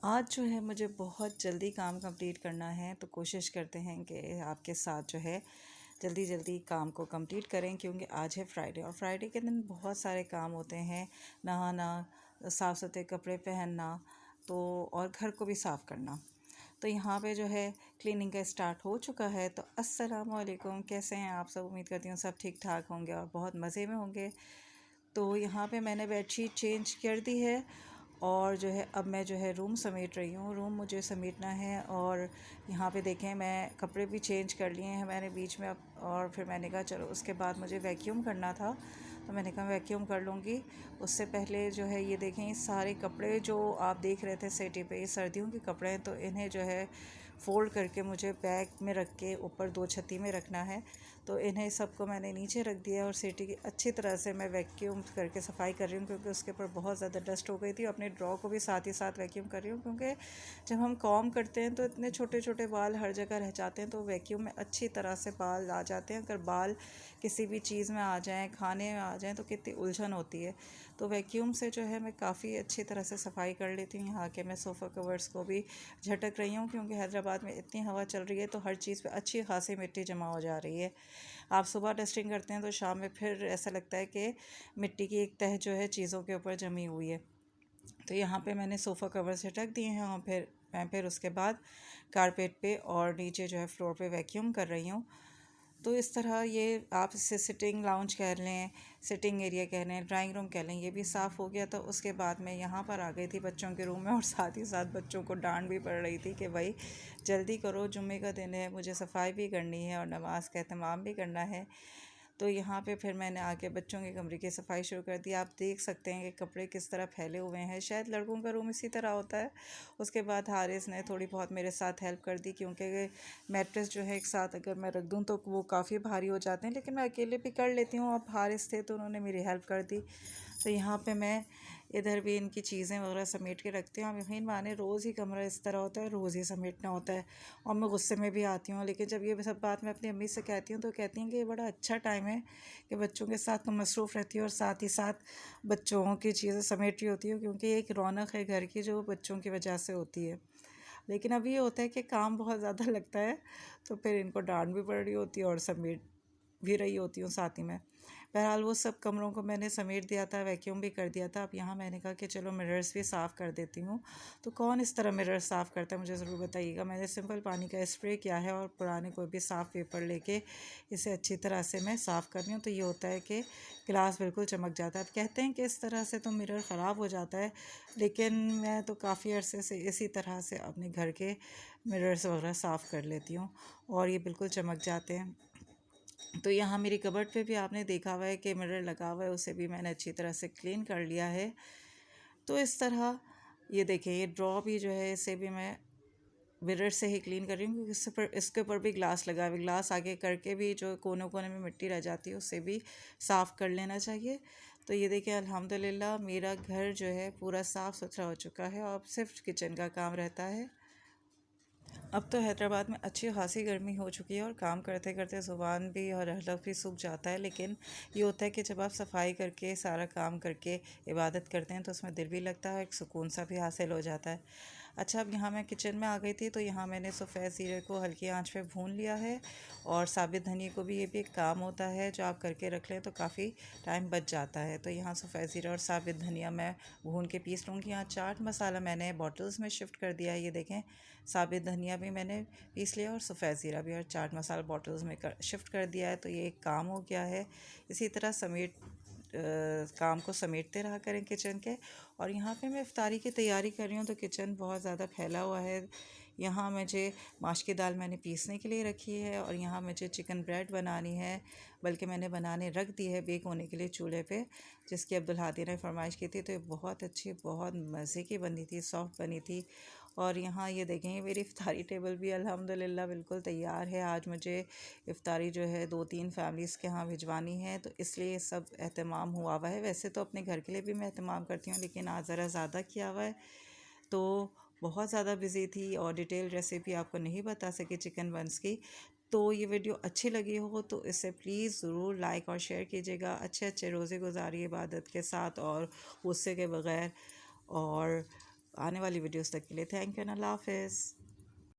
आज जो है मुझे बहुत जल्दी काम कंप्लीट करना है, तो कोशिश करते हैं कि आपके साथ जो है जल्दी जल्दी काम को कंप्लीट करें, क्योंकि आज है फ्राइडे और फ्राइडे के दिन बहुत सारे काम होते हैं। नहाना, साफ़ सुथरे कपड़े पहनना, तो और घर को भी साफ़ करना। तो यहाँ पे जो है क्लीनिंग का स्टार्ट हो चुका है। तो अस्सलाम वालेकुम, कैसे हैं आप सब? उम्मीद करती हूँ सब ठीक ठाक होंगे और बहुत मज़े में होंगे। तो यहाँ पे मैंने बेडशीट चेंज कर दी है और जो है अब मैं जो है रूम समेट रही हूँ। रूम मुझे समेटना है और यहाँ पे देखें मैं कपड़े भी चेंज कर लिए हैं मैंने बीच में। अब और फिर मैंने कहा चलो उसके बाद मुझे वैक्यूम करना था, तो मैंने कहा वैक्यूम कर लूँगी। उससे पहले जो है ये देखें, ये सारे कपड़े जो आप देख रहे थे सेटी पे, ये सर्दियों के कपड़े हैं। तो इन्हें जो है फ़ोल्ड करके मुझे बैग में रख के ऊपर दो छत्ती में रखना है। तो इन्हें सबको मैंने नीचे रख दिया और सीटी की अच्छी तरह से मैं वैक्यूम करके सफाई कर रही हूँ, क्योंकि उसके ऊपर बहुत ज़्यादा डस्ट हो गई थी। अपने ड्रॉ को भी साथ ही साथ वैक्यूम कर रही हूँ, क्योंकि जब हम कॉम करते हैं तो इतने छोटे छोटे बाल हर जगह रह जाते हैं। तो वैक्यूम में अच्छी तरह से बाल आ जाते हैं। अगर बाल किसी भी चीज़ में आ जाएँ, खाने में आ जाएँ, तो कितनी उलझन होती है। तो वैक्यूम से जो है मैं काफ़ी अच्छी तरह से सफाई कर लेती हूँ। यहाँ के मैं सोफ़ा कवर्स को भी झटक रही हूँ, क्योंकि हैदराबाद में इतनी हवा चल रही है तो हर चीज़ पे अच्छी खासी मिट्टी जमा हो जा रही है। आप सुबह डस्टिंग करते हैं तो शाम में फिर ऐसा लगता है कि मिट्टी की एक तह जो है चीज़ों के ऊपर जमी हुई है। तो यहाँ पे मैंने सोफ़ा कवर से ढक दिए हैं और फिर उसके बाद कारपेट पे और नीचे जो है फ्लोर पे वैक्यूम कर रही हूँ। तो इस तरह ये आप इसे सिटिंग लाउंज कह लें, सिटिंग एरिया कह लें, ड्राइंग रूम कह लें, ये भी साफ़ हो गया। तो उसके बाद मैं यहाँ पर आ गई थी बच्चों के रूम में और साथ ही साथ बच्चों को डांट भी पड़ रही थी कि भाई जल्दी करो, जुम्मे का दिन है, मुझे सफाई भी करनी है और नमाज का एहतमाम भी करना है। तो यहाँ पे फिर मैंने आके बच्चों के कमरे की सफाई शुरू कर दी। आप देख सकते हैं कि कपड़े किस तरह फैले हुए हैं। शायद लड़कों का रूम इसी तरह होता है। उसके बाद हारिस ने थोड़ी बहुत मेरे साथ हेल्प कर दी, क्योंकि मैट्रेस जो है एक साथ अगर मैं रख दूँ तो वो काफ़ी भारी हो जाते हैं, लेकिन मैं अकेले भी कर लेती हूँ। अब हारिस थे तो उन्होंने मेरी हेल्प कर दी। तो यहाँ पे मैं इधर भी इनकी चीज़ें वगैरह समेट के रखती हूँ। यकीन माने रोज़ ही कमरा इस तरह होता है, रोज़ ही समेटना होता है और मैं गुस्से में भी आती हूँ। लेकिन जब ये सब बात मैं अपनी अम्मी से कहती हूँ तो कहती हैं कि ये बड़ा अच्छा टाइम है कि बच्चों के साथ तुम मसरूफ़ रहती हो और साथ ही साथ बच्चों की चीज़ें समेट रही होती हो, क्योंकि एक रौनक है घर की जो बच्चों की वजह से होती है। लेकिन अब ये होता है कि काम बहुत ज़्यादा लगता है, तो फिर इनको डांट भी पड़ रही होती है और समेट भी रही होती हूँ साथ ही में। बहरहाल वो सब कमरों को मैंने समेट दिया था, वैक्यूम भी कर दिया था। अब यहाँ मैंने कहा कि चलो मिरर्स भी साफ़ कर देती हूँ। तो कौन इस तरह मिरर साफ़ करता है मुझे ज़रूर बताइएगा। मैंने सिंपल पानी का स्प्रे किया है और पुराने कोई भी साफ़ पेपर लेके इसे अच्छी तरह से मैं साफ़ कर रही हूँ। तो ये होता है कि गिलास बिल्कुल चमक जाता है। अब कहते हैं कि इस तरह से तो मिरर ख़राब हो जाता है, लेकिन मैं तो काफ़ी अरसे से इसी तरह से अपने घर के मिरर्स वगैरह साफ़ कर लेती हूँ और ये बिल्कुल चमक जाते हैं। तो यहाँ मेरी कबर्ड पे भी आपने देखा हुआ है कि मिरर लगा हुआ है, उसे भी मैंने अच्छी तरह से क्लीन कर लिया है। तो इस तरह ये देखें, ये ड्रॉ भी जो है इसे भी मैं मिरर से ही क्लीन कर रही हूँ, क्योंकि इसके ऊपर भी ग्लास लगा है। ग्लास आगे करके भी जो कोने कोने में मिट्टी रह जाती है उसे भी साफ़ कर लेना चाहिए। तो ये देखिए अल्हम्दुलिल्लाह मेरा घर जो है पूरा साफ़ सुथरा हो चुका है और अब सिर्फ किचन का काम रहता है। अब तो हैदराबाद में अच्छी खासी गर्मी हो चुकी है और काम करते करते ज़ुबान भी और हलक भी सूख जाता है। लेकिन ये होता है कि जब आप सफाई करके सारा काम करके इबादत करते हैं तो उसमें दिल भी लगता है, एक सुकून सा भी हासिल हो जाता है। अच्छा, अब यहाँ मैं किचन में आ गई थी, तो यहाँ मैंने सफ़ेद ज़ीरे को हल्की आंच पे भून लिया है और साबित धनिया को भी, ये भी एक काम होता है जो आप करके रख लें तो काफ़ी टाइम बच जाता है। तो यहाँ सफ़ेद ज़ीरा और साबित धनिया मैं भून के पीस लूँगी। यहाँ चाट मसाला मैंने बॉटल्स में शिफ्ट कर दिया है। ये देखें, साबित धनिया भी मैंने पीस लिया और सफ़ेद ज़ीरा भी और चाट मसाला बॉटल्स में शिफ्ट कर दिया है। तो ये एक काम हो गया है। इसी तरह काम को समेटते रहा करें किचन के। और यहाँ पे मैं इफ्तारी की तैयारी कर रही हूँ, तो किचन बहुत ज़्यादा फैला हुआ है। यहाँ मुझे माश की दाल मैंने पीसने के लिए रखी है और यहाँ मुझे चिकन ब्रेड बनानी है, बल्कि मैंने बनाने रख दी है बेक होने के लिए चूल्हे पे, जिसकी अब्दुल हादी ने फरमाइश की थी। तो ये बहुत अच्छी, बहुत मज़े की बनी थी, सॉफ्ट बनी थी। और यहाँ ये देखें, ये मेरी इफ्तारी टेबल भी अल्हम्दुलिल्लाह बिल्कुल तैयार है। आज मुझे इफ्तारी जो है 2-3 फैमिलीज़ के यहाँ भिजवानी है, तो इसलिए सब एहतमाम हुआ हुआ है। वैसे तो अपने घर के लिए भी मैं एहतमाम करती हूँ, लेकिन आज ज़रा ज़्यादा किया हुआ है, तो बहुत ज़्यादा बिज़ी थी और डिटेल रेसिपी आपको नहीं बता सकी चिकन बंस की। तो ये वीडियो अच्छी लगी हो तो इसे प्लीज़ ज़रूर लाइक और शेयर कीजिएगा। अच्छे अच्छे रोज़े गुजारिए इबादत के साथ और गुस्से के बगैर। और आने वाली वीडियोस तक के लिए थैंक यू एंड अल्लाह हाफिज़।